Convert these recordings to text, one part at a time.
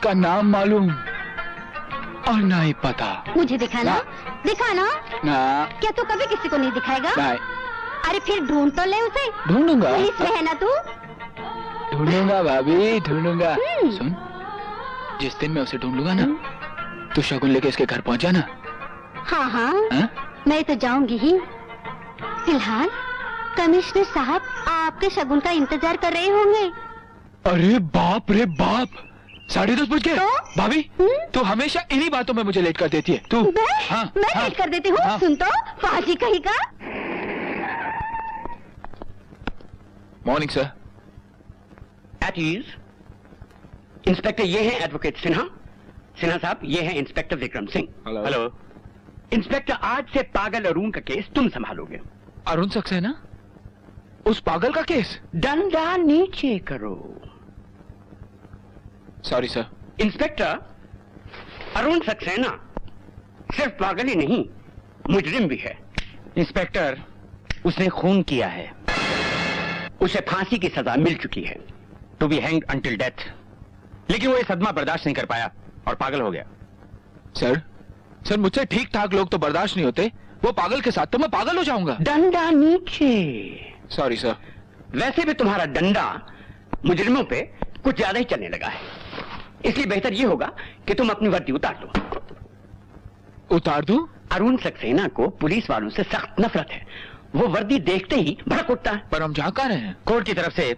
उसका नाम मालूम और ना ही पता। मुझे दिखाना, दिखाना। ना। क्या तू कभी किसी को नहीं दिखाएगा? नहीं। अरे फिर ढूंढ तो ले उसे। ढूंढूंगा। पुलिस में है ना तू? ढूंढूंगा भाभी, ढूंढूंगा। सुन, जिस दिन मैं उसे ढूंढ लूंगा ना, तू शगुन लेके इसके घर पहुंच जाना। हाँ हाँ, मैं तो जाऊंगी ही। फिलहाल कमिश्नर साहब आपके शगुन का इंतजार कर रहे होंगे। अरे बाप रे बाप, 10:30 बज गए। तो? भाभी, तू हमेशा इन्हीं बातों में मुझे लेट कर देती है। तू मैं लेट कर देती हूँ। सुन तो, पाजी कहीं का। Morning sir. At ease. Inspector ये है एडवोकेट सिन्हा। सिन्हा साहब ये है inspector Vikram Singh. Hello. Inspector, आज से पागल अरुण का केस तुम संभालोगे। अरुण सक्सेना? उस पागल का केस? डंडा नीचे करो। Sorry sir. Inspector, Arun Saxena सिर्फ पागल ही नहीं, मुजरिम भी है। इंस्पेक्टर, उसने खून किया है। उसे फांसी की सजा मिल चुकी है, to be hanged until death. लेकिन वो ये सदमा बर्दाश्त नहीं कर पाया और पागल हो गया। सर, मुझसे ठीक ठाक लोग तो बर्दाश्त नहीं होते, वो पागल के साथ तो मैं पागल हो जाऊंगा। डंडा नीचे। Sorry sir. वैसे भी तुम्हारा डंडा मुजरिमों पे कुछ ज्यादा ही चलने लगा है, इसलिए बेहतर ये होगा कि तुम अपनी वर्दी उतार दो। उतार दूं? अरुण सक्सेना को पुलिस वालों से सख्त नफरत है। वो वर्दी देखते ही भड़क उठता है। पर हम जा कहाँ रहे हैं? कोर्ट की तरफ से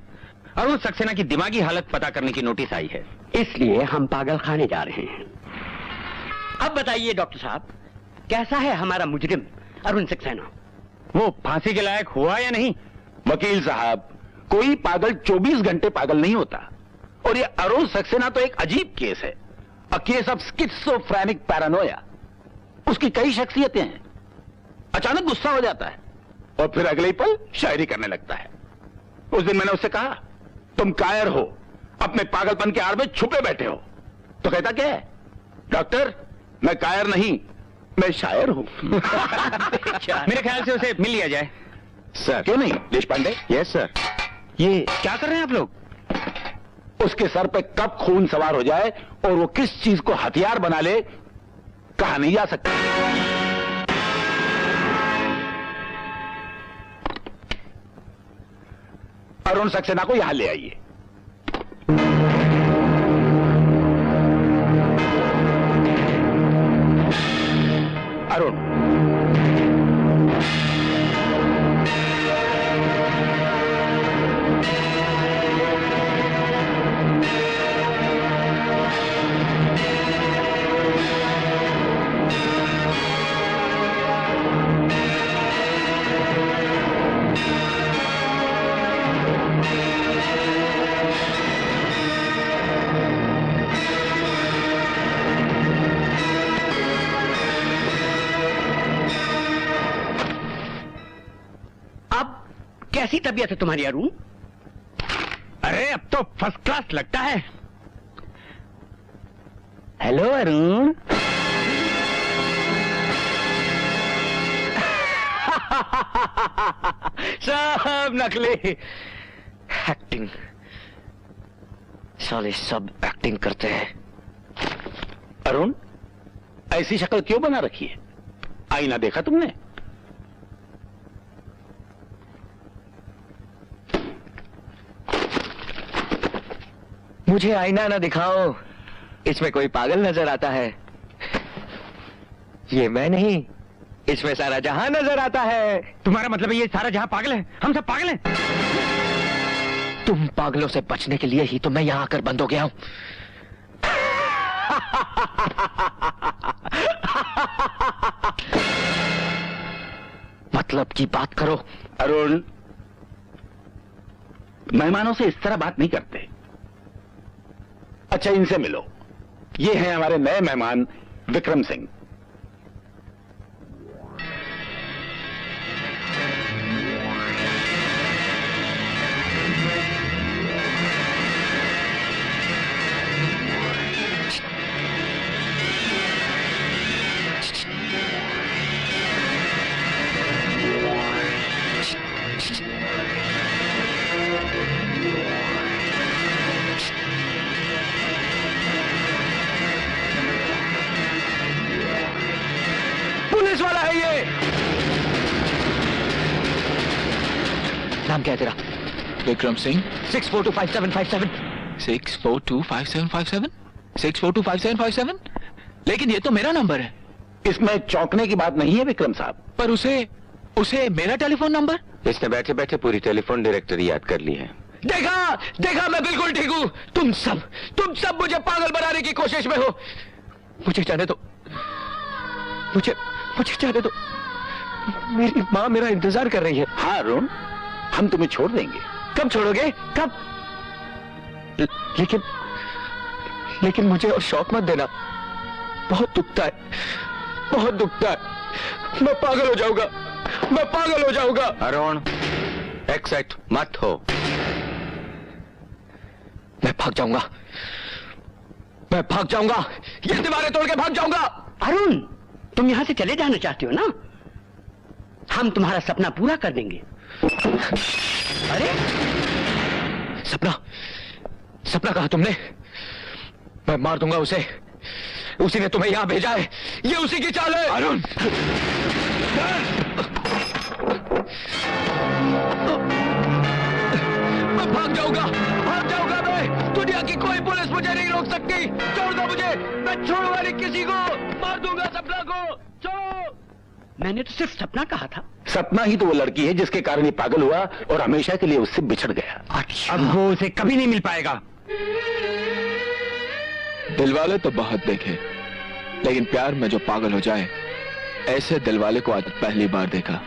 अरुण सक्सेना की दिमागी हालत पता करने की नोटिस आई है, इसलिए हम पागल खाने जा रहे हैं। अब बताइए डॉक्टर साहब, कैसा है हमारा मुजरिम अरुण सक्सेना? वो फांसी के लायक हुआ या नहीं? वकील साहब, कोई पागल 24 घंटे पागल नहीं होता, और ये अरुण सक्सेना तो एक अजीब केस है। A case of schizophrenic Paranoia. उसकी कई शख्सियतें हैं। अचानक गुस्सा हो जाता है और फिर अगले ही पल शायरी करने लगता है। उस दिन मैंने उससे कहा, तुम कायर हो, अपने पागलपन के आड़ में छुपे बैठे हो। तो कहता क्या है, डॉक्टर मैं कायर नहीं, मैं शायर हूं। मेरे ख्याल से उसे मिल लिया जाए। सर। क्यों नहीं देश पांडे? Yes sir. ये क्या कर रहे हैं आप लोग? उसके सर पे कब खून सवार हो जाए और वो किस चीज को हथियार बना ले, कहा नहीं जा सकता। अरुण सक्सेना को यहां ले आइए। अरुण, कैसी तबीयत है तुम्हारी अरुण? अरे अब तो फर्स्ट क्लास लगता है। हेलो अरुण। सब नकली एक्टिंग, साले सब एक्टिंग करते हैं। अरुण, ऐसी शक्ल क्यों बना रखी है? आईना देखा तुमने? मुझे आईना ना दिखाओ, इसमें कोई पागल नजर आता है। ये मैं नहीं, इसमें सारा जहां नजर आता है। तुम्हारा मतलब है ये सारा जहां पागल है? हम सब पागल हैं? तुम पागलों से बचने के लिए ही तो मैं यहां आकर बंद हो गया हूं। मतलब की बात करो। अरुण, मेहमानों से इस तरह बात नहीं करते। अच्छा, इनसे मिलो। ये हैं हमारे नए मेहमान विक्रम सिंह। चाहिए। नाम क्या है तेरा? विक्रम सिंह। 64257557। 6425757 6425757। लेकिन ये तो मेरा नंबर है। इसमें चौंकने की बात नहीं है विक्रम साहब। पर उसे मेरा टेलीफोन नंबर। इसने बैठे बैठे पूरी टेलीफोन डायरेक्टरी याद कर ली है। देखा मैं बिल्कुल ठीक हूं। तुम सब मुझे पागल बनाने की कोशिश में हो। मुझे जाने दो, मुझे जाने दो। मेरी माँ मेरा इंतजार कर रही है। हाँ अरुण, हम तुम्हें छोड़ देंगे। कब छोड़ोगे? कब? लेकिन मुझे और शौक मत देना। बहुत दुखता है। मैं पागल हो जाऊंगा। अरुण, एक्साइट मत हो। मैं भाग जाऊंगा। ये दीवारें तोड़ के भाग जाऊंगा। अरुण, तुम यहां से चले जाना चाहते हो ना? हम तुम्हारा सपना पूरा कर देंगे। अरे सपना कहा तुमने? मैं मार दूंगा उसे। उसी ने तुम्हें यहां भेजा है। ये उसी की चाल है। अरुण, मैं भाग जाऊंगा मैं। दुनिया की कोई पुलिस मुझे नहीं रोक सकती। छोड़ दो मुझे। मैं छोड़ूंगा नहीं किसी को। मार दूंगा सपना को। छोड़ो। मैंने तो सिर्फ सपना कहा था। सपना ही तो वो लड़की है जिसके कारण ये पागल हुआ और हमेशा के लिए उससे बिछड़ गया। अच्छा, अब वो उसे कभी नहीं मिल पाएगा। दिलवाले तो बहुत देखे, लेकिन प्यार में जो पागल हो जाए, ऐसे दिलवाले को आज पहली बार देखा।